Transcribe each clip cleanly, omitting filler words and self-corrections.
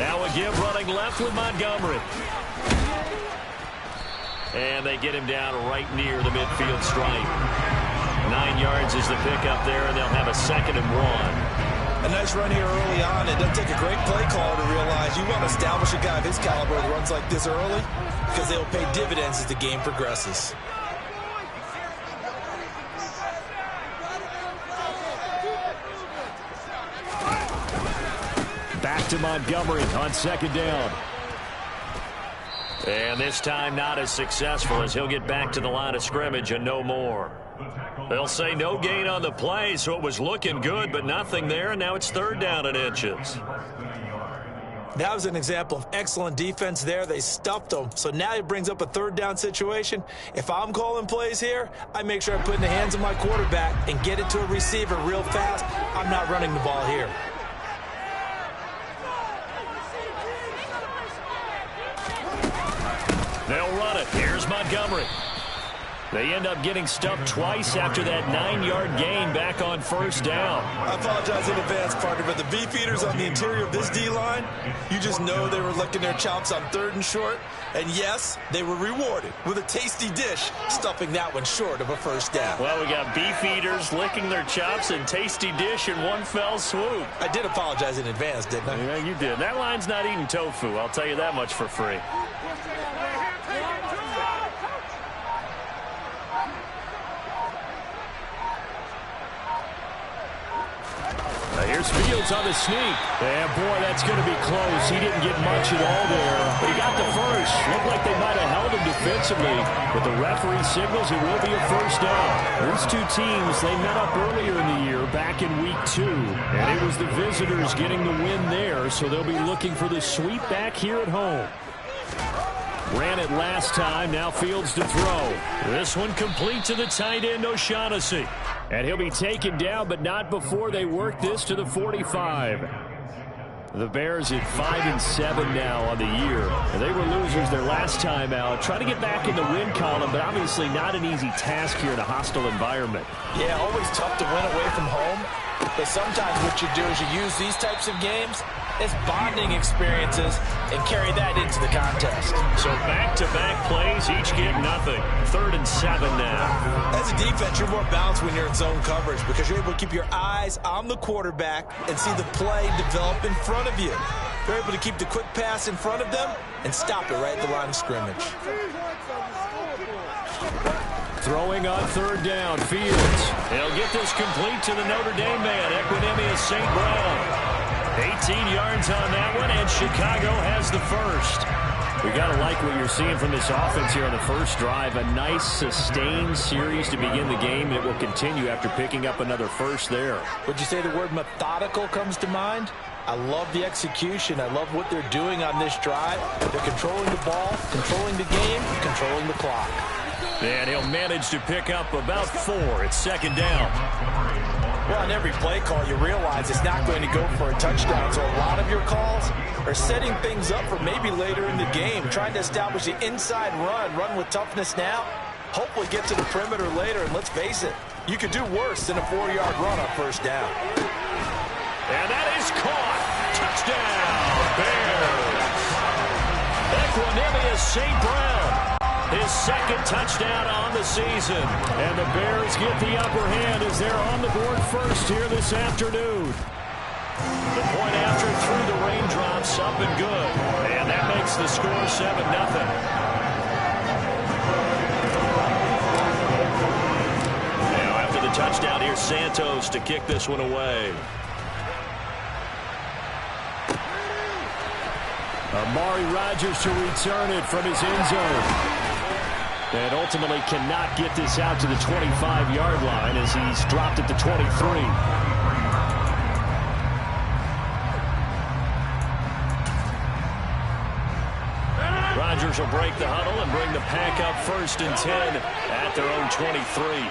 Now a give running left with Montgomery. And they get him down right near the midfield stripe. 9 yards is the pickup there, and they'll have a 2nd and 1. A nice run here early on. It doesn't take a great play caller to realize you want to establish a guy of his caliber with runs like this early because they'll pay dividends as the game progresses. Back to Montgomery on 2nd down. And this time not as successful as he'll get back to the line of scrimmage and no more. They'll say no gain on the play, so it was looking good, but nothing there, and now it's 3rd down and inches. That was an example of excellent defense there. They stuffed him, so now it brings up a 3rd down situation. If I'm calling plays here, I make sure I put in the hands of my quarterback and get it to a receiver real fast. I'm not running the ball here. They'll run it. Here's Montgomery. They end up getting stuffed twice after that 9-yard gain back on 1st down. I apologize in advance, partner, but the beefeaters on the interior of this D-line, you just know they were licking their chops on 3rd and short. And yes, they were rewarded with a tasty dish, stuffing that one short of a 1st down. Well, we got beefeaters licking their chops and tasty dish in one fell swoop. I did apologize in advance, didn't I? Yeah, you did. That line's not eating tofu, I'll tell you that much for free. Here's Fields on the sneak. And, boy, that's going to be close. He didn't get much at all there, but he got the first. Looked like they might have held him defensively, but the referee signals it will be a 1st down. Those two teams, they met up earlier in the year, back in Week 2, and it was the visitors getting the win there, so they'll be looking for the sweep back here at home. Ran it last time, now Fields to throw. This one complete to the tight end, O'Shaughnessy. And he'll be taken down, but not before they work this to the 45. The Bears at 5-7 now on the year. And they were losers their last time out. Trying to get back in the win column, but obviously not an easy task here in a hostile environment. Yeah, always tough to win away from home. But sometimes what you do is you use these types of games as bonding experiences and carry that into the contest. So back-to-back plays, each get nothing. 3rd and 7 now. As a defense, you're more balanced when you're in zone coverage because you're able to keep your eyes on the quarterback and see the play develop in front of you. You're able to keep the quick pass in front of them and stop it right at the line of scrimmage. Throwing on 3rd down, Fields. He'll get this complete to the Notre Dame man, Equanimeous St. Brown. 18 yards on that one, and Chicago has the first. We got to like what you're seeing from this offense here on the first drive. A nice, sustained series to begin the game, and it will continue after picking up another first there. Would you say the word methodical comes to mind? I love the execution. I love what they're doing on this drive. They're controlling the ball, controlling the game, controlling the clock. And he'll manage to pick up about 4 at 2nd down. Well, on every play call, you realize it's not going to go for a touchdown, so a lot of your calls are setting things up for maybe later in the game, trying to establish the inside run with toughness now, hopefully get to the perimeter later, and let's face it, you could do worse than a 4-yard run on 1st down. And that is caught. Touchdown, Bears. Equanimeous St. Brown. His 2nd touchdown on the season. And the Bears get the upper hand as they're on the board first here this afternoon. The point after through the raindrops, up and good. And that makes the score 7-0. Now after the touchdown, here's Santos to kick this one away. Amari Rodgers to return it from his end zone. And ultimately cannot get this out to the 25-yard line as he's dropped at the 23. Rodgers will break the huddle and bring the pack up 1st and 10 at their own 23.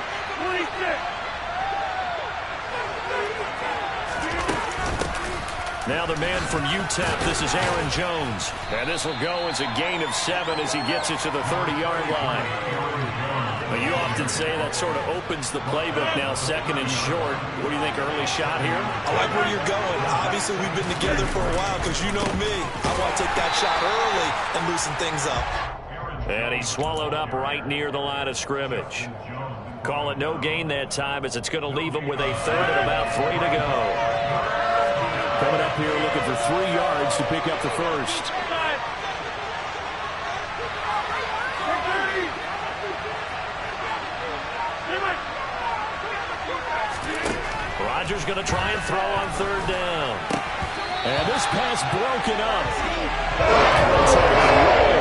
Now the man from UTEP, this is Aaron Jones. And this will go as a gain of 7 as he gets it to the 30-yard line. But you often say that sort of opens the playbook now, 2nd and short. What do you think, early shot here? I like where you're going. Obviously, Obviously, we've been together for a while because you know me. I want to take that shot early and loosen things up. And he swallowed up right near the line of scrimmage. Call it no gain that time as it's going to leave him with a third and about 3 to go. Coming up here looking for 3 yards to pick up the first. Rodgers going to try and throw on 3rd down. And this pass broken up.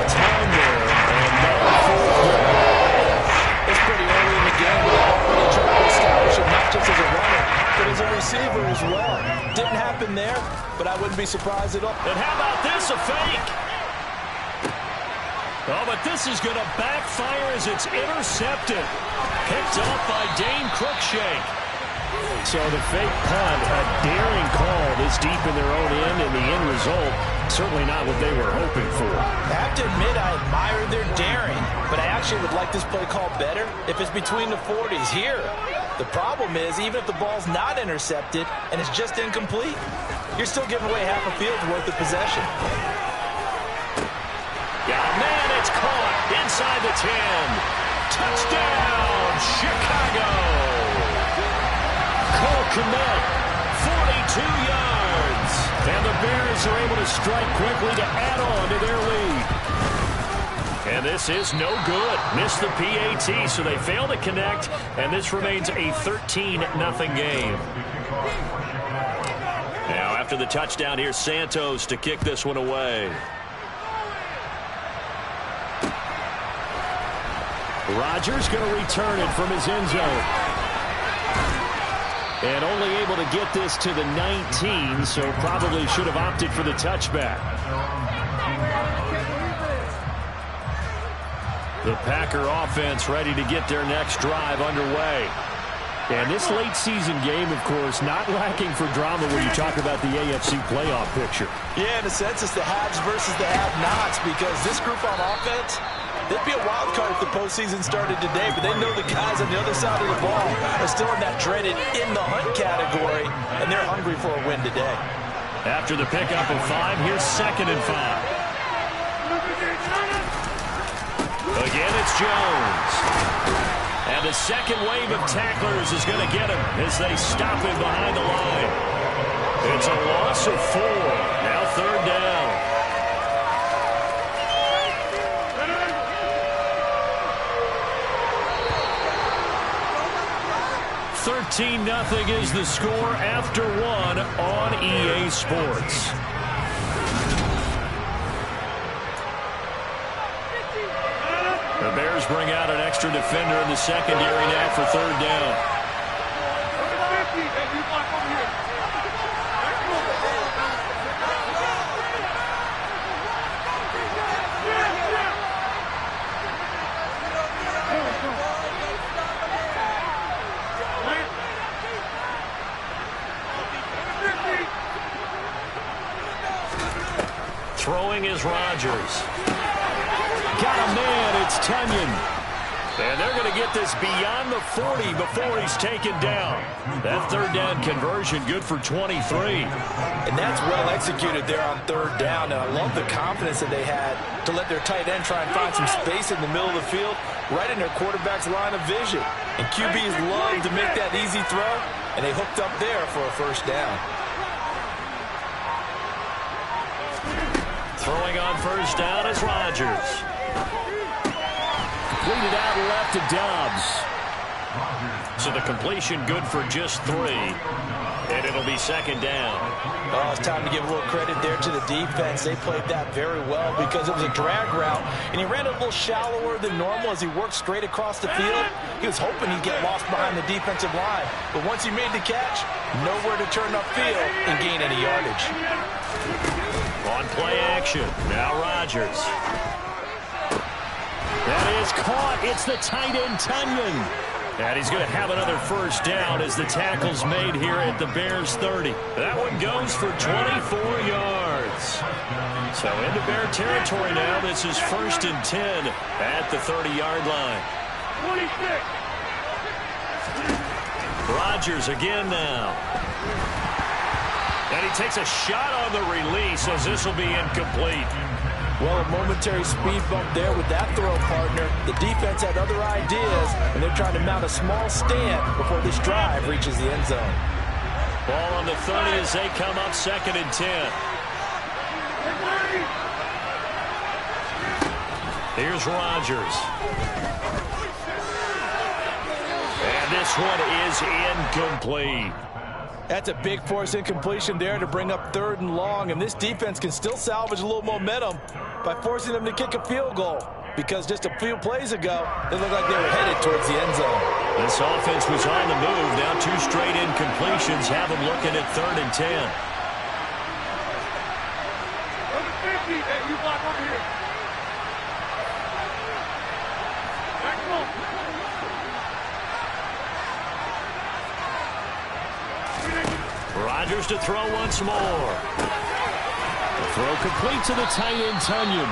Time there. And now 4th down. It's pretty early in the game, but they're already trying to establish him not just as a runner, but as a receiver as well. Didn't happen there, but I wouldn't be surprised at all. And how about this, a fake? Oh, but this is going to backfire as it's intercepted. Picked off by Dane Cruikshank. So the fake punt, a daring call this deep in their own end, and the end result, certainly not what they were hoping for. I have to admit I admire their daring, but I actually would like this play call better if it's between the 40s here. The problem is, even if the ball's not intercepted and it's just incomplete, you're still giving away half a field's worth of possession. Yeah, man, it's caught inside the 10. Touchdown, Chicago. Cole Kmet, 42 yards. And the Bears are able to strike quickly to add on to their lead. And this is no good. Missed the PAT, so they fail to connect, and this remains a 13-0 game. Now, after the touchdown, here's Santos to kick this one away. Rodgers going to return it from his end zone. And only able to get this to the 19, so probably should have opted for the touchback. The Packer offense ready to get their next drive underway. And this late season game, of course, not lacking for drama when you talk about the AFC playoff picture. Yeah, in a sense, it's the haves versus the have-nots, because this group on offense, they'd be a wild card if the postseason started today, but they know the guys on the other side of the ball are still in that dreaded in-the-hunt category, and they're hungry for a win today. After the pickup of 5, here's 2nd and 5. Again, it's Jones. And the second wave of tacklers is going to get him as they stop him behind the line. It's a loss of 4. Now 3rd down. 13-0 is the score after 1 on EA Sports. The Bears bring out an extra defender in the secondary now for 3rd down. Throwing is Rodgers. Got a man, it's Tunyon. And they're going to get this beyond the 40 before he's taken down. That 3rd down conversion good for 23. And that's well executed there on 3rd down. And I love the confidence that they had to let their tight end try and find some space in the middle of the field, right in their quarterback's line of vision. And QBs love to make that easy throw, and they hooked up there for a 1st down. Throwing on 1st down is Rodgers. Completed out left to Dobbs. So the completion good for just 3. And it'll be 2nd down. Oh, it's time to give a little credit there to the defense. They played that very well because it was a drag route, and he ran it a little shallower than normal as he worked straight across the field. He was hoping he'd get lost behind the defensive line, but once he made the catch, nowhere to turn upfield and gain any yardage. On play action, now Rodgers. That is caught. It's the tight end, Tunyon. And he's going to have another 1st down as the tackle's made here at the Bears 30. That one goes for 24 yards. So into Bear territory now. This is 1st and 10 at the 30-yard line. 26. Rodgers again now. And he takes a shot on the release as this will be incomplete. Well, a momentary speed bump there with that throw, partner. The defense had other ideas, and they're trying to mount a small stand before this drive reaches the end zone. Ball on the 30 as they come up 2nd and 10. Here's Rodgers. And this one is incomplete. That's a big force incompletion there to bring up 3rd and long, and this defense can still salvage a little momentum by forcing them to kick a field goal, because just a few plays ago, they looked like they were headed towards the end zone. This offense was on the move. Now 2 straight incompletions have them looking at 3rd and 10. Rodgers to throw once more. The throw complete to the tight end, Tonyan.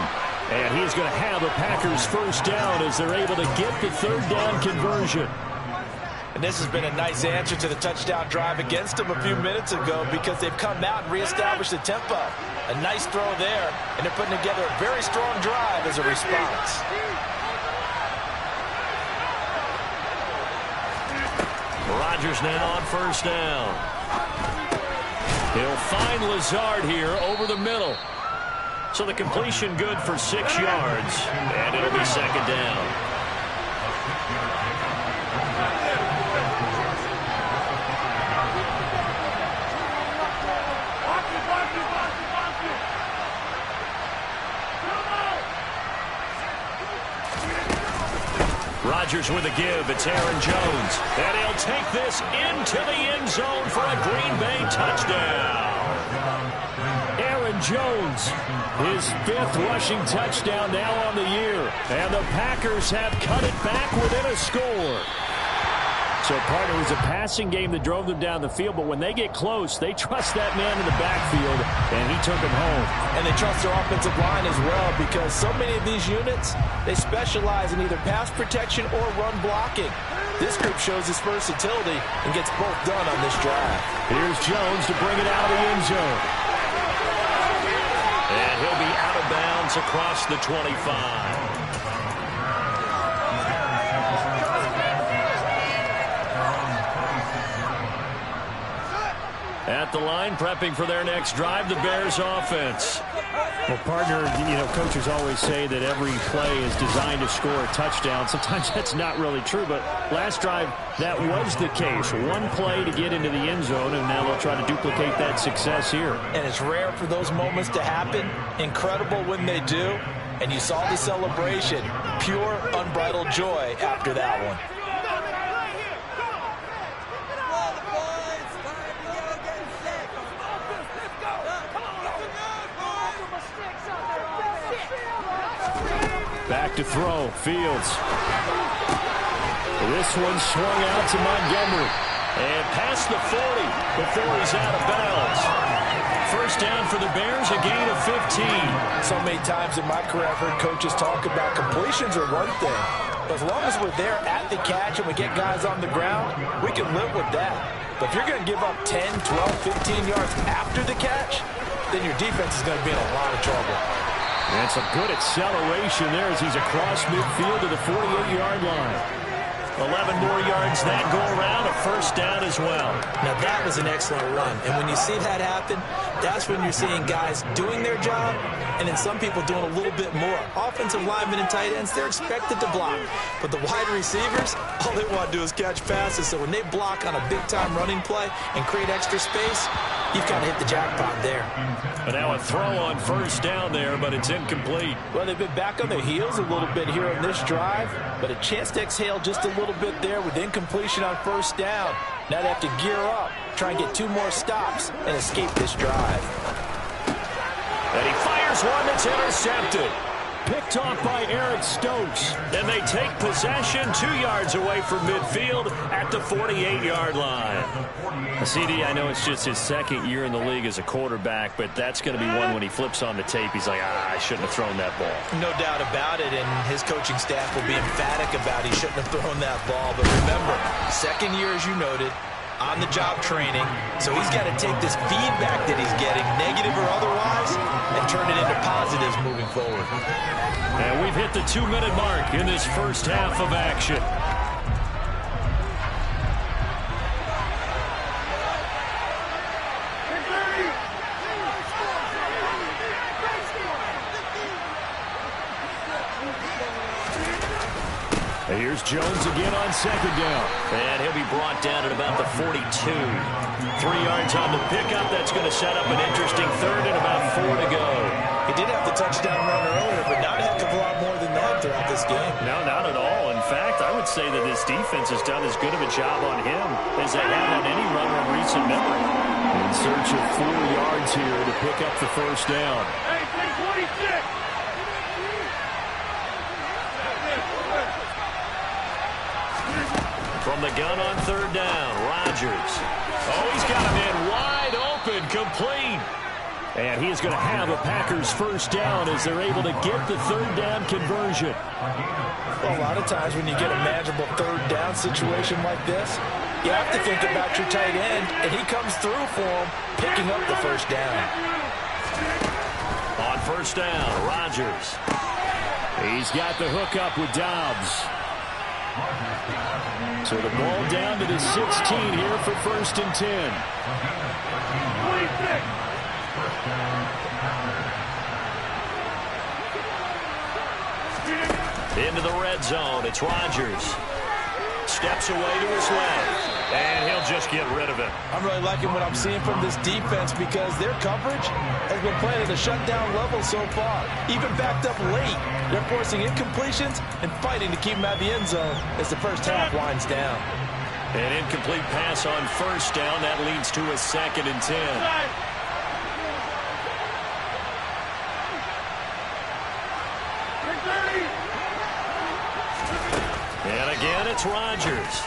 And he's going to have the Packers first down as they're able to get the 3rd down conversion. And this has been a nice answer to the touchdown drive against them a few minutes ago, because they've come out and reestablished the tempo. A nice throw there, and they're putting together a very strong drive as a response. Rodgers now on first down. He'll find Lazard here over the middle. So the completion good for 6 yards, and it'll be 2nd down. Rodgers with a give. It's Aaron Jones. And he'll take this into the end zone for a Green Bay touchdown. Aaron Jones, his 5th rushing touchdown now on the year. And the Packers have cut it back within a score. So, partner, it was a passing game that drove them down the field, but when they get close, they trust that man in the backfield, and he took him home. And they trust their offensive line as well, because so many of these units, they specialize in either pass protection or run blocking. This group shows its versatility and gets both done on this drive. Here's Jones to bring it out of the end zone. And he'll be out of bounds across the 25. At the line, prepping for their next drive, the Bears offense. Well, partner, coaches always say that every play is designed to score a touchdown. Sometimes that's not really true, but last drive, that was the case. One play to get into the end zone, and now they'll try to duplicate that success here. And it's rare for those moments to happen. Incredible when they do. And you saw the celebration. Pure, unbridled joy after that one. Back to throw, Fields. This one swung out to Montgomery. And past the 40 before he's out of bounds. First down for the Bears, a gain of 15. So many times in my career I've heard coaches talk about completions are one thing. But as long as we're there at the catch and we get guys on the ground, we can live with that. But if you're going to give up 10, 12, 15 yards after the catch, then your defense is going to be in a lot of trouble. And some good acceleration there as he's across midfield to the 48-yard line. 11 more yards that go around, a first down as well. Now that was an excellent run. And when you see that happen, that's when you're seeing guys doing their job and then some people doing a little bit more. Offensive linemen and tight ends, they're expected to block. But the wide receivers, all they want to do is catch passes. So when they block on a big-time running play and create extra space, you've got to hit the jackpot there. But now a throw on first down there, but it's incomplete. Well, they've been back on their heels a little bit here on this drive, but a chance to exhale just a little bit there with incompletion on first down. Now they have to gear up, try and get 2 more stops and escape this drive. And he fires one that's intercepted. Picked off by Eric Stokes. Then they take possession 2 yards away from midfield at the 48-yard line. CD, I know it's just his 2nd year in the league as a quarterback, but that's going to be one when he flips on the tape. He's like, I shouldn't have thrown that ball. No doubt about it, and his coaching staff will be emphatic about he shouldn't have thrown that ball. But remember, 2nd year, as you noted, on-the-job training, so he's got to take this feedback that he's getting, negative or otherwise, and turn it into positives moving forward. And we've hit the 2-minute mark in this first half of action. Here's Jones again on second down. And he'll be brought down at about the 42. 3 yards on the pickup. That's going to set up an interesting third and about 4 to go. He did have the touchdown run earlier, but not a heck of a lot more than that throughout this game. No, not at all. In fact, I would say that this defense has done as good of a job on him as they have on any runner of recent memory. In search of 4 yards here to pick up the first down. Hey, 26! From the gun on third down, Rodgers. Oh, he's got him in wide open, complete. And he is going to have a Packers first down as they're able to get the third down conversion. Well, a lot of times when you get a manageable third down situation like this, you have to think about your tight end, and he comes through for him, picking up the first down. On first down, Rodgers. He's got the hook up with Dobbs. So the ball down to the 16 here for first and 10. 26. Into the red zone. It's Rodgers. Steps away to his left. And he'll just get rid of it. I'm really liking what I'm seeing from this defense because their coverage has been playing at a shutdown level so far. Even backed up late, they're forcing incompletions and fighting to keep them out of the end zone as the first half winds down. An incomplete pass on first down. That leads to a second and 10. And again, it's Rodgers.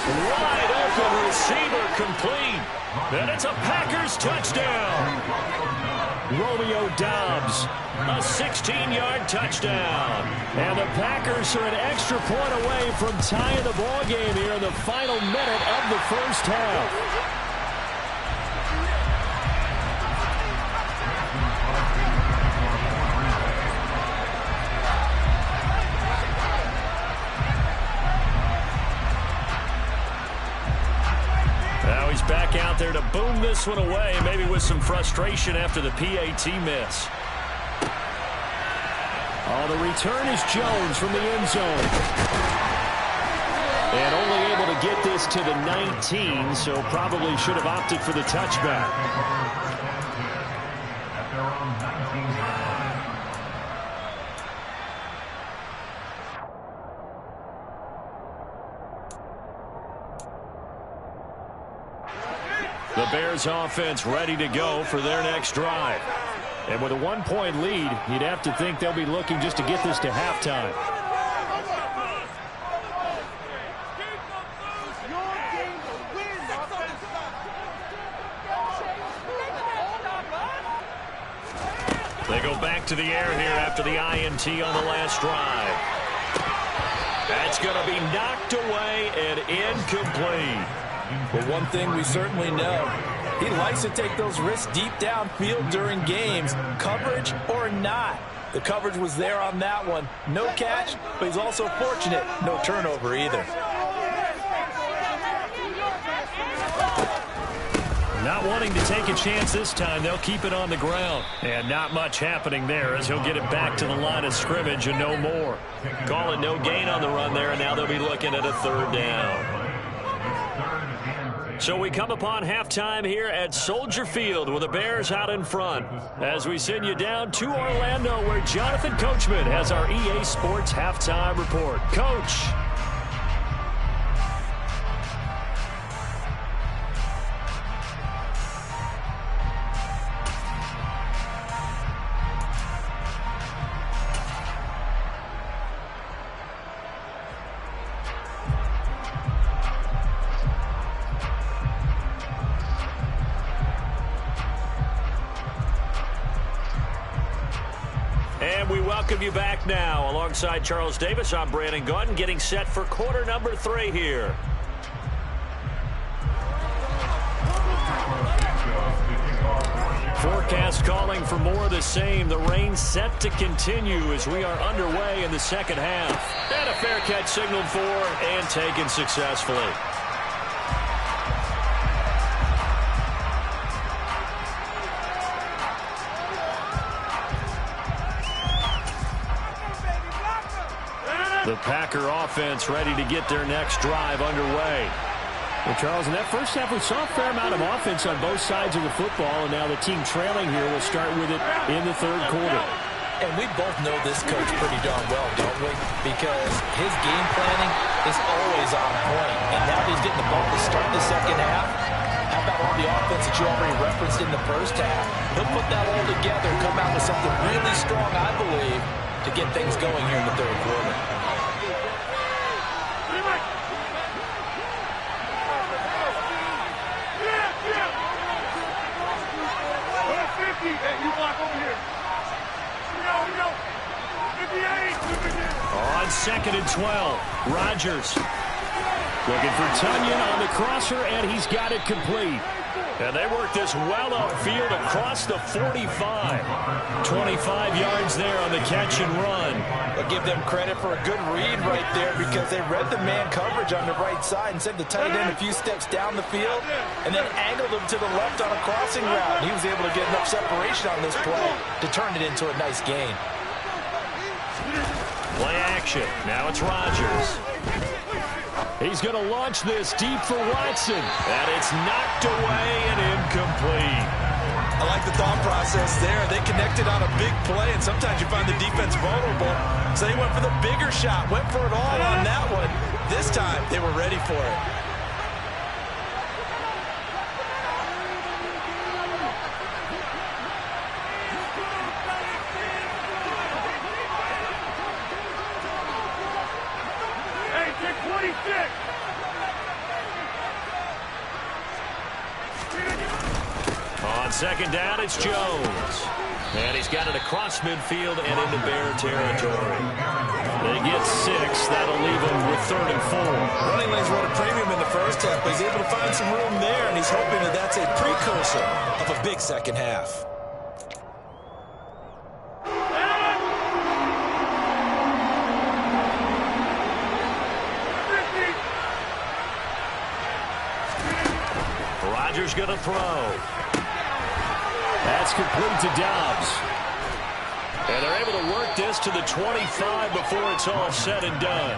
Wide open receiver complete. And it's a Packers touchdown. Romeo Dobbs, a 16-yard touchdown. And the Packers are an extra point away from tying the ball game here in the final minute of the first half. He's back out there to boom this one away, maybe with some frustration after the PAT miss. Oh, the return is Jones from the end zone. And only able to get this to the 19, so probably should have opted for the touchback. The Bears offense ready to go for their next drive. And with a 1-point lead, you'd have to think they'll be looking just to get this to halftime. They go back to the air here after the INT on the last drive. That's going to be knocked away and incomplete. But one thing we certainly know, he likes to take those risks deep downfield during games, coverage or not. The coverage was there on that one. No catch, but he's also fortunate. No turnover either. Not wanting to take a chance this time, they'll keep it on the ground. And not much happening there as he'll get it back to the line of scrimmage and no more. Call it no gain on the run there, and now they'll be looking at a third down. So we come upon halftime here at Soldier Field with the Bears out in front as we send you down to Orlando where Jonathan Coachman has our EA Sports halftime report. Coach. Welcome you back now. Alongside Charles Davis, I'm Brandon Gaudin, getting set for quarter number 3 here. Forecast calling for more of the same. The rain set to continue as we are underway in the second half. And a fair catch signaled for and taken successfully. The Packer offense ready to get their next drive underway. Well, Charles, in that first half, we saw a fair amount of offense on both sides of the football, and now the team trailing here will start with it in the third quarter. And we both know this coach pretty darn well, don't we? Because his game planning is always on point. And now he's getting the ball to start the second half. How about all the offense that you already referenced in the first half? He'll put that all together and come out with something really strong, I believe, to get things going here in the third quarter. You block over here. We go. 58. On 2nd and 12, Rodgers looking for Tonyan on the crosser, and he's got it complete. And they work this well upfield across the 45. 25 yards there on the catch and run. I'll give them credit for a good read right there because they read the man coverage on the right side and sent the tight end a few steps down the field and then angled him to the left on a crossing route. And he was able to get enough separation on this play to turn it into a nice gain. Play action. Now it's Rodgers. He's going to launch this deep for Watson. And it's knocked away and incomplete. I like the thought process there. They connected on a big play, and sometimes you find the defense vulnerable. So they went for the bigger shot, went for it all on that one. This time, they were ready for it. On 2nd down, it's Jones. And he's got it across midfield and into Bear territory. They get 6. That'll leave them with 3rd and 4. Running lanes run a premium in the first half, but he's able to find some room there, and he's hoping that that's a precursor of a big second half. Rodgers going to throw. That's complete to Dobbs. And they're able to work this to the 25 before it's all said and done.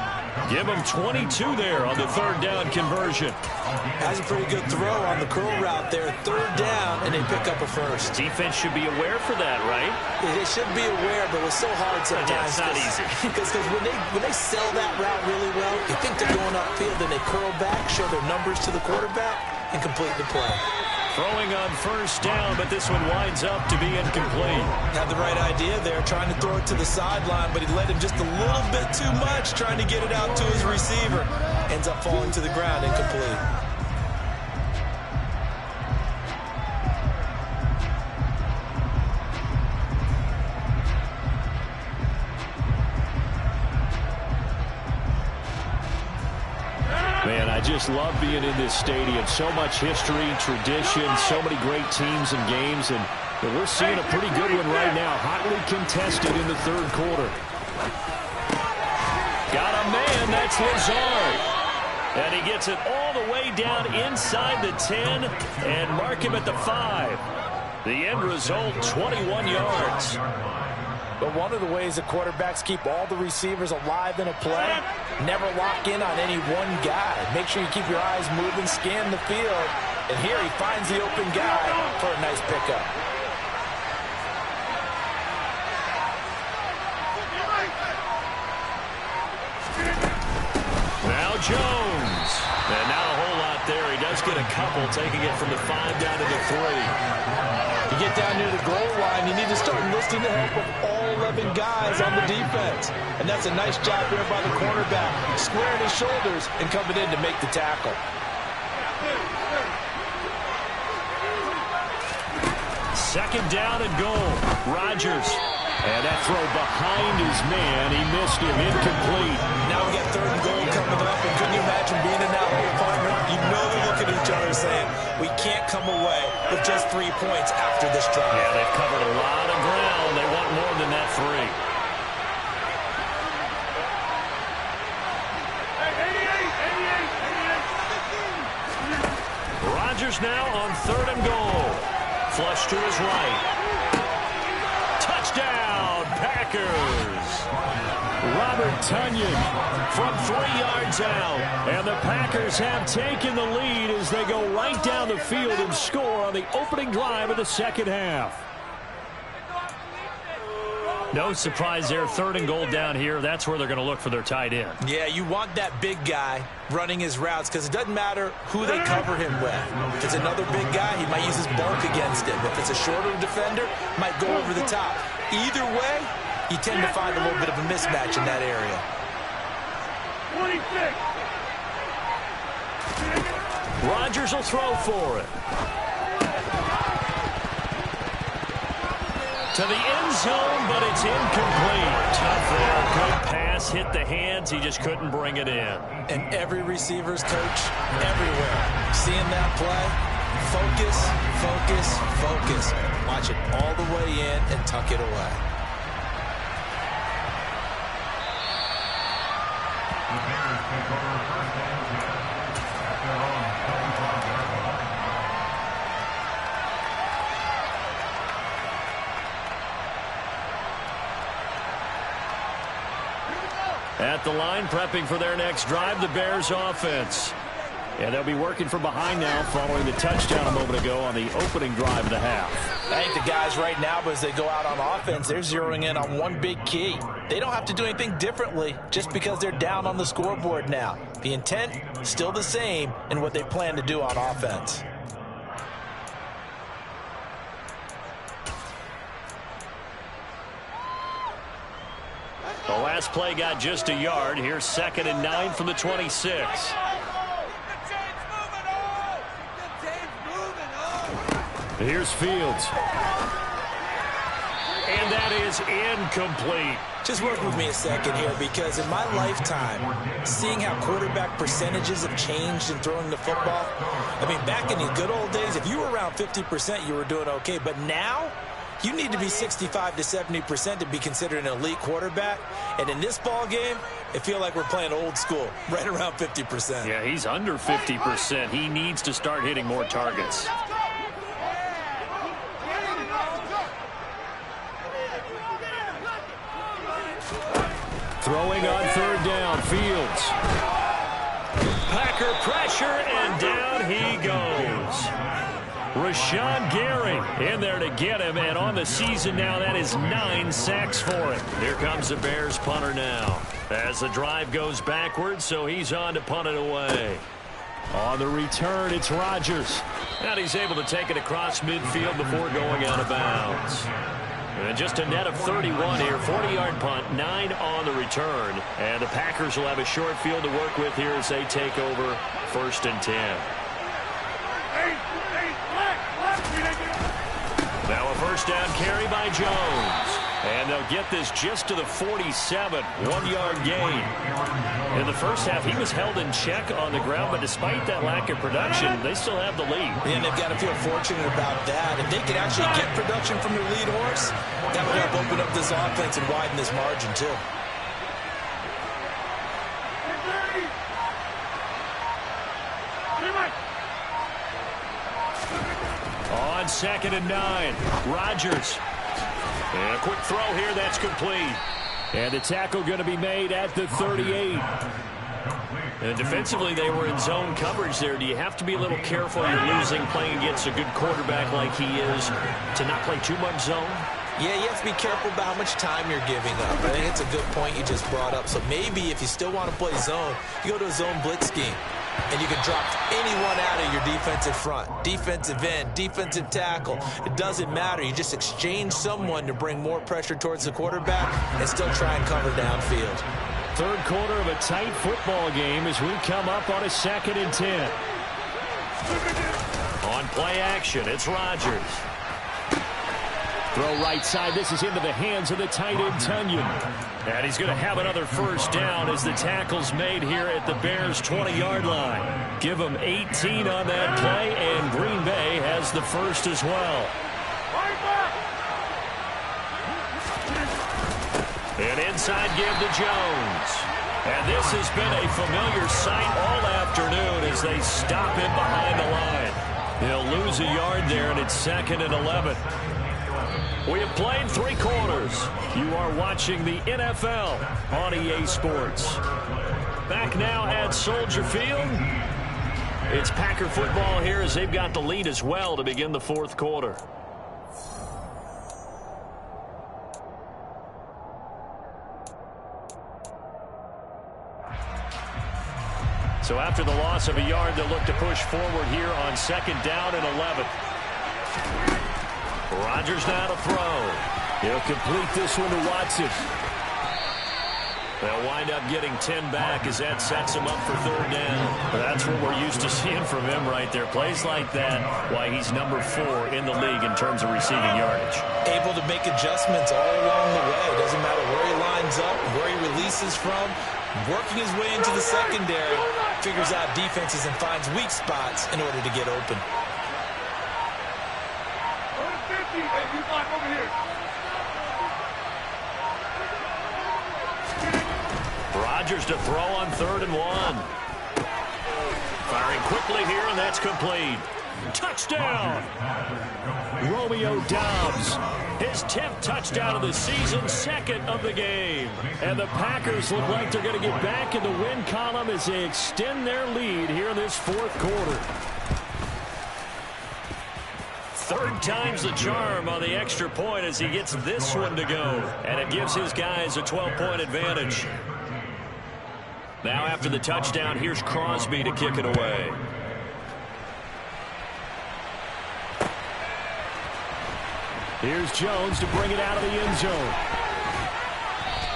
Give them 22 there on the 3rd down conversion. That's a pretty good throw on the curl route there. 3rd down, and they pick up a first. Defense should be aware for that, right? They should be aware, but it's so hard sometimes. Yeah, it's not easy. Because when they sell that route really well, you think they're going upfield, and they curl back, show their numbers to the quarterback, and complete the play. Throwing on 1st down, but this one winds up to be incomplete. Had the right idea there, trying to throw it to the sideline, but he led him just a little bit too much, trying to get it out to his receiver. Ends up falling to the ground, incomplete. Man, I just love being in this stadium. So much history, tradition, so many great teams and games, and we're seeing a pretty good one right now. Hotly contested in the 3rd quarter. Got a man, that's Lazard. And he gets it all the way down inside the 10 and mark him at the 5. The end result, 21 yards. But one of the ways the quarterbacks keep all the receivers alive in a play, never lock in on any one guy. Make sure you keep your eyes moving, scan the field. And here he finds the open guy for a nice pickup. Now Jones. And not a whole lot there. He does get a couple, taking it from the 5 down to the 3. You get down near the goal line, you need to start enlisting the help of all 11 guys on the defense. And that's a nice job here by the cornerback, squaring his shoulders and coming in to make the tackle. 2nd down and goal. Rodgers And that throw behind his man. He missed him. Incomplete. Now we got 3rd and goal coming up. And couldn't you imagine being in that hole, partner? You know they look at each other saying, we can't come away with just 3 points after this drive. Yeah, they've covered a lot of ground. They want more than that 3. Rodgers now on 3rd and goal. Flush to his right. Touchdown, Packers. Robert Tonyan from 3 yards out. And the Packers have taken the lead as they go right down the field and score on the opening drive of the second half. No surprise there. 3rd and goal down here. That's where they're going to look for their tight end. Yeah, you want that big guy running his routes because it doesn't matter who they cover him with. If it's another big guy, he might use his bulk against him. If it's a shorter defender, might go over the top. Either way, you tend to find a little bit of a mismatch in that area. 26. Rodgers will throw for it. To the end zone, but it's incomplete. Tough there. Good pass. Hit the hands. He just couldn't bring it in. And every receiver's coach everywhere. Seeing that play, focus, focus, focus. Watch it all the way in and tuck it away. At the line, prepping for their next drive, the Bears offense. And they'll be working from behind now following the touchdown a moment ago on the opening drive of the half. I think the guys right now, as they go out on offense, they're zeroing in on one big key. They don't have to do anything differently just because they're down on the scoreboard now. The intent, still the same in what they plan to do on offense. The last play got just a yard. Here's 2nd and 9 from the 26. Here's Fields. And that is incomplete. Just work with me a second here, because in my lifetime, seeing how quarterback percentages have changed in throwing the football, I mean, back in the good old days, if you were around 50%, you were doing okay. But now, you need to be 65 to 70% to be considered an elite quarterback. And in this ball game, it feels like we're playing old school, right around 50%. Yeah, he's under 50%. He needs to start hitting more targets. Throwing on 3rd down, Fields. Packer pressure, and down he goes. Rashawn Gary in there to get him, and on the season now, that is 9 sacks for him. Here comes the Bears punter now. As the drive goes backwards, so he's on to punt it away. On the return, it's Rodgers. And he's able to take it across midfield before going out of bounds. And just a net of 31 here, 40-yard punt, 9 on the return. And the Packers will have a short field to work with here as they take over 1st and 10. Now a 1st down carry by Jones. And they'll get this just to the 47, 1-yard gain. In the first half, he was held in check on the ground, but despite that lack of production, they still have the lead. And they've got to feel fortunate about that. If they could actually get production from their lead horse, that would help open up this offense and widen this margin, too. On 2nd and 9, Rodgers. And a quick throw here, that's complete. And the tackle going to be made at the 38. And defensively, they were in zone coverage there. Do you have to be a little careful? You're losing, playing against a good quarterback like he is, to not play too much zone? Yeah, you have to be careful about how much time you're giving up. I think it's a good point you just brought up. So maybe if you still want to play zone, you go to a zone blitz scheme. And you can drop anyone out of your defensive front. Defensive end, defensive tackle. It doesn't matter. You just exchange someone to bring more pressure towards the quarterback and still try and cover downfield. 3rd quarter of a tight football game as we come up on a 2nd and 10. On play action, it's Rodgers. Throw right side. This is into the hands of the tight end, Tunyon. And he's going to have another first down as the tackle's made here at the Bears' 20-yard line. Give them 18 on that play, and Green Bay has the first as well. An inside give to Jones. And this has been a familiar sight all afternoon as they stop him behind the line. He'll lose a yard there, and it's 2nd and 11. We have played 3 quarters. You are watching the NFL on EA Sports. Back now at Soldier Field. It's Packer football here as they've got the lead as well to begin the 4th quarter. So after the loss of a yard, they'll look to push forward here on 2nd down and 11. Rodgers now to throw. He'll complete this one to Watson. They'll wind up getting 10 back as that sets him up for 3rd down. That's what we're used to seeing from him right there. Plays like that, why he's number 4 in the league in terms of receiving yardage. Able to make adjustments all along the way. Doesn't matter where he lines up, where he releases from. Working his way into the secondary, figures out defenses and finds weak spots in order to get open. Rodgers to throw on 3rd and 1. Firing quickly here, and that's complete. Touchdown! Romeo Doubs. His 10th touchdown of the season, 2nd of the game. And the Packers look like they're going to get back in the win column as they extend their lead here in this 4th quarter. 3rd time's the charm on the extra point as he gets this one to go. And it gives his guys a 12-point advantage. Now after the touchdown, here's Crosby to kick it away. Here's Jones to bring it out of the end zone.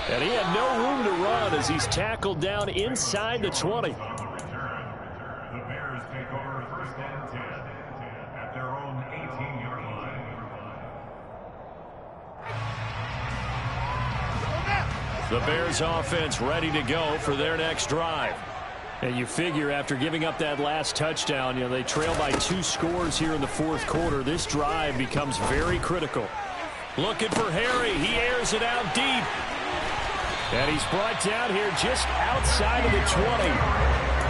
And he had no room to run as he's tackled down inside the 20. The Bears take over 1st and 10 at their own 18-yard line. The Bears offense ready to go for their next drive. And you figure after giving up that last touchdown, they trail by 2 scores here in the 4th quarter. This drive becomes very critical. Looking for Harry. He airs it out deep. And he's brought down here just outside of the 20.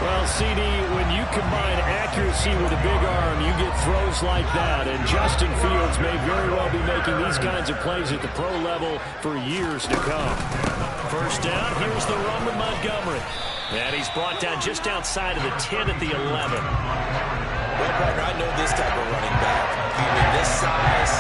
Well, CD, when you combine accuracy with a big arm, you get throws like that. And Justin Fields may very well be making these kinds of plays at the pro level for years to come. First down, here's the run with Montgomery. And he's brought down just outside of the 10 at the 11. Well, partner, I know this type of running back. I mean, this size,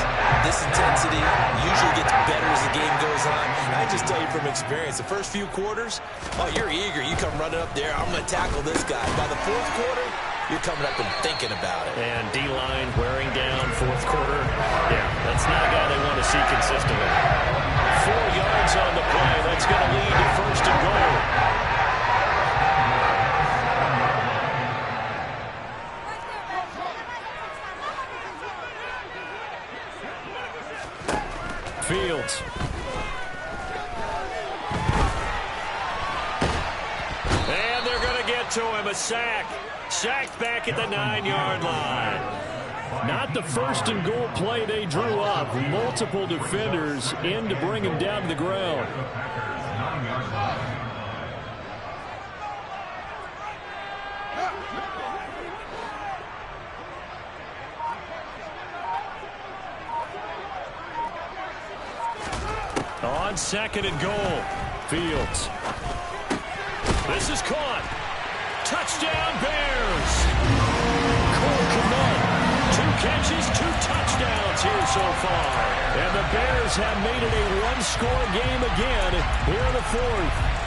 this intensity usually gets better as the game goes on. I just tell you from experience, the first few quarters, oh, you're eager. You come running up there, I'm going to tackle this guy. By the 4th quarter, you're coming up and thinking about it. And D-line wearing down 4th quarter. Yeah, that's not a guy they want to see consistently. 4 yards on the play. That's going to lead to 1st and goal. Fields. And they're going to get to him. A sack. Sacked back at the 9-yard line. Not the 1st and goal play they drew up. Multiple defenders in to bring him down to the ground. On 2nd and goal. Fields. This is caught. Touchdown, Bears. Cole Kmet. 2 catches, 2 touchdowns here so far. And the Bears have made it a 1-score game again here in the 4th.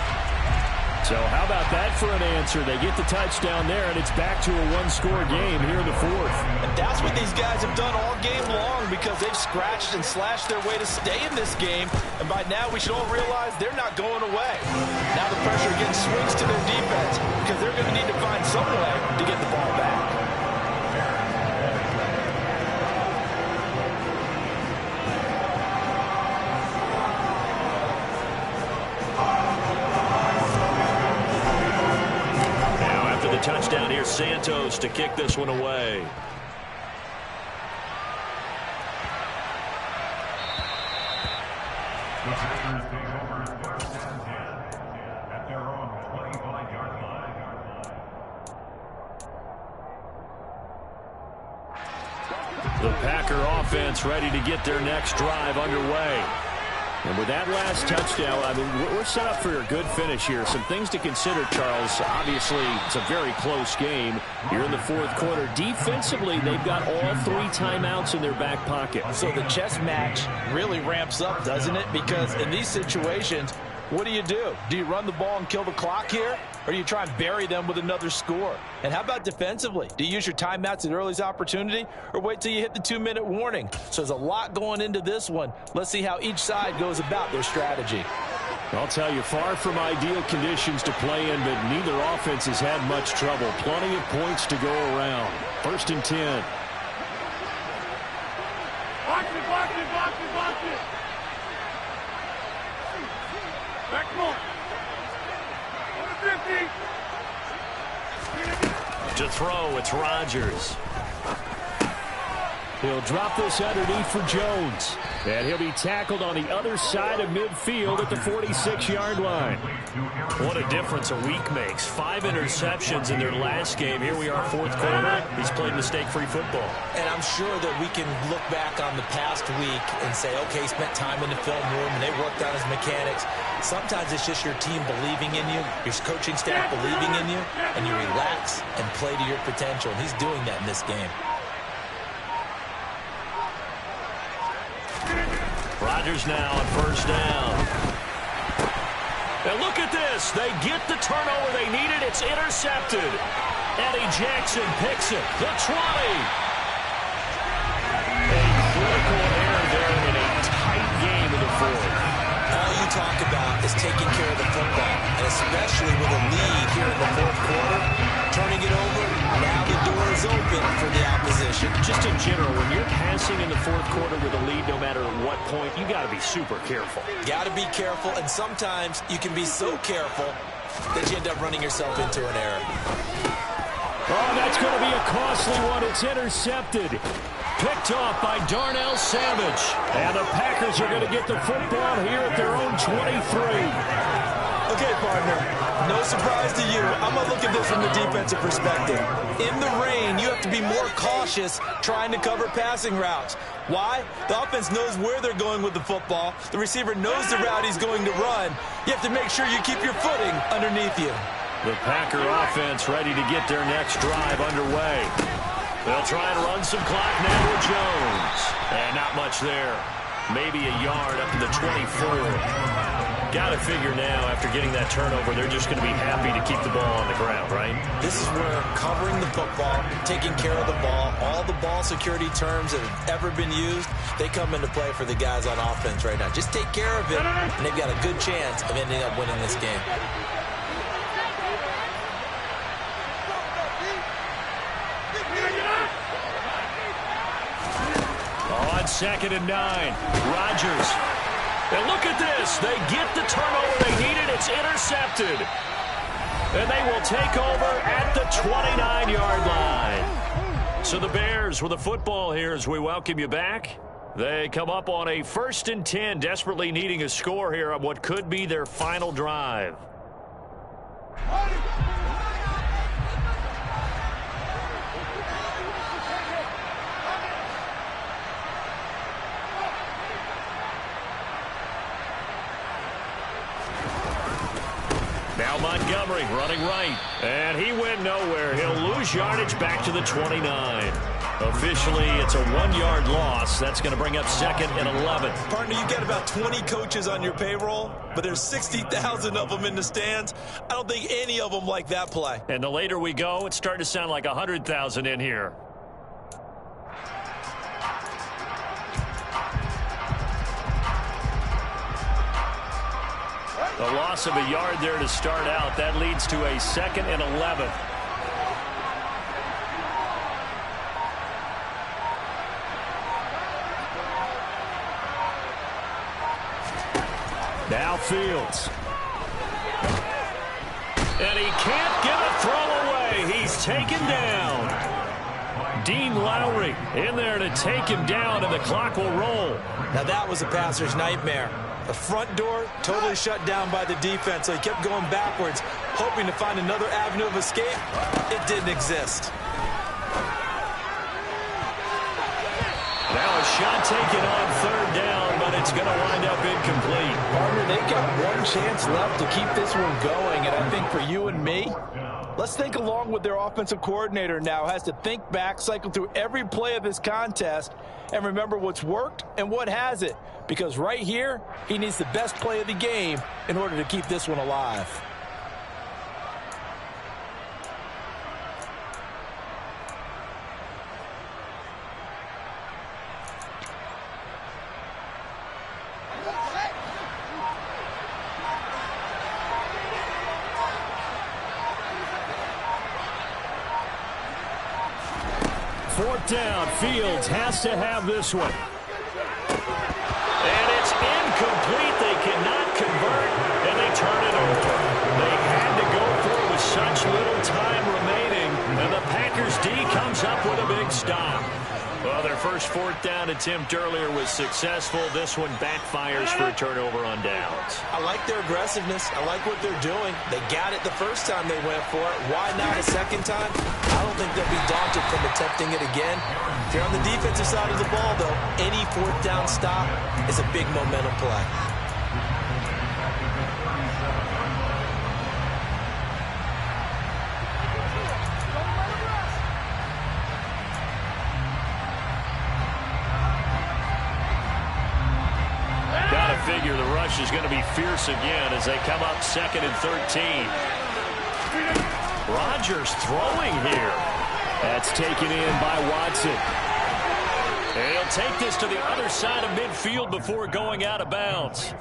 So how about that for an answer? They get the touchdown there, and it's back to a 1-score game here in the 4th. And that's what these guys have done all game long because they've scratched and slashed their way to stay in this game. And by now, we should all realize they're not going away. Now the pressure again swings to their defense because they're going to need to find some way to get the ball back. Santos to kick this one away. The Packers take over 1st and 10 at their own 25-yard line. The Packer offense ready to get their next drive underway. And with that last touchdown, I mean, we're set up for a good finish here. Some things to consider, Charles. Obviously, it's a very close game. You're in the fourth quarter. Defensively, they've got all 3 timeouts in their back pocket. So the chess match really ramps up, doesn't it? Because in these situations, what do? Do you run the ball and kill the clock here? Or do you try and bury them with another score? And how about defensively? Do you use your timeouts at earliest opportunity or wait till you hit the 2-minute warning? So there's a lot going into this one. Let's see how each side goes about their strategy. I'll tell you, far from ideal conditions to play in, but neither offense has had much trouble. Plenty of points to go around. 1st and 10. Box it, box it, box it, box it. Back more. 50. To throw, it's Rodgers. He'll drop this underneath for Jones. And he'll be tackled on the other side of midfield at the 46-yard line. What a difference a week makes. 5 interceptions in their last game. Here we are, fourth quarter. He's played mistake-free football. And I'm sure that we can look back on the past week and say, okay, he spent time in the film room and they worked on his mechanics. Sometimes it's just your team believing in you, your coaching staff believing in you, and you relax and play to your potential. And he's doing that in this game. Rodgers now on 1st down. And look at this. They get the turnover they needed. It's intercepted. Eddie Jackson picks it. The 20. A critical error there in a tight game in the fourth. All you talk about is taking care of the football, and especially with a lead here in the fourth quarter, turning it over, now the door is open for the opposition. Just in general, when you're passing in the fourth quarter with a lead, no matter at what point, you got to be super careful. Got to be careful, and sometimes you can be so careful that you end up running yourself into an error. Oh, that's going to be a costly one. It's intercepted. Picked off by Darnell Savage. And the Packers are going to get the football here at their own 23. Okay, partner, no surprise to you. I'm going to look at this from the defensive perspective. In the rain, you have to be more cautious trying to cover passing routes. Why? The offense knows where they're going with the football. The receiver knows the route he's going to run. You have to make sure you keep your footing underneath you. The Packer offense ready to get their next drive underway. They'll try and run some clock now with Jones. And not much there. Maybe a yard up to the 24. Got to figure now, after getting that turnover, they're just going to be happy to keep the ball on the ground, right? This is where covering the football, taking care of the ball, all the ball security terms that have ever been used, they come into play for the guys on offense right now. Just take care of it, and they've got a good chance of ending up winning this game. On 2nd and 9, Rodgers. And look at this. They get the turnover they needed. It's intercepted. And they will take over at the 29-yard line. So the Bears with the football here as we welcome you back. They come up on a 1st and 10, desperately needing a score here on what could be their final drive. Now Montgomery running right. And he went nowhere. He'll lose yardage back to the 29. Officially, it's a 1-yard loss. That's going to bring up 2nd and 11. Partner, you got about 20 coaches on your payroll, but there's 60,000 of them in the stands. I don't think any of them like that play. And the later we go, it's starting to sound like 100,000 in here. A loss of a yard there to start out. That leads to a 2nd and 11. Now Fields. And he can't get a throw away. He he's taken down. Dean Lowry in there to take him down, and the clock will roll. Now that was a passer's nightmare. The front door totally shut down by the defense, so he kept going backwards, hoping to find another avenue of escape. It didn't exist. Now a shot taken on third down, but it's going to wind up incomplete. Partner, they've got one chance left to keep this one going, and I think for you and me, let's think along with their offensive coordinator now. Has to think back, cycle through every play of this contest, and remember what's worked and what hasn't. Because right here, he needs the best play of the game in order to keep this one alive. Fourth down, Fields has to have this one. And it's incomplete. They cannot convert, and they turn it over. They had to go for it with such little time remaining, and the Packers D comes up with a big stop. Well, their first fourth down attempt earlier was successful. This one backfires for a turnover on downs. I like their aggressiveness. I like what they're doing. They got it the first time they went for it. Why not a second time? I don't think they'll be daunted from attempting it again. If you're on the defensive side of the ball, though, any fourth down stop is a big momentum play. Figure the rush is going to be fierce again as they come up 2nd and 13. Rodgers throwing here. That's taken in by Watson. And he'll take this to the other side of midfield before going out of bounds.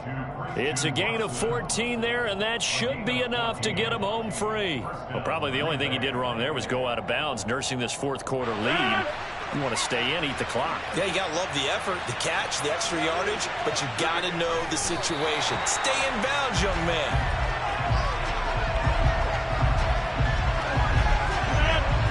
It's a gain of 14 there, and that should be enough to get him home free. Well, probably the only thing he did wrong there was go out of bounds, nursing this fourth quarter lead. You want to stay in, eat the clock. Yeah, you got to love the effort, the catch, the extra yardage, but you got to know the situation. Stay in bounds, young man.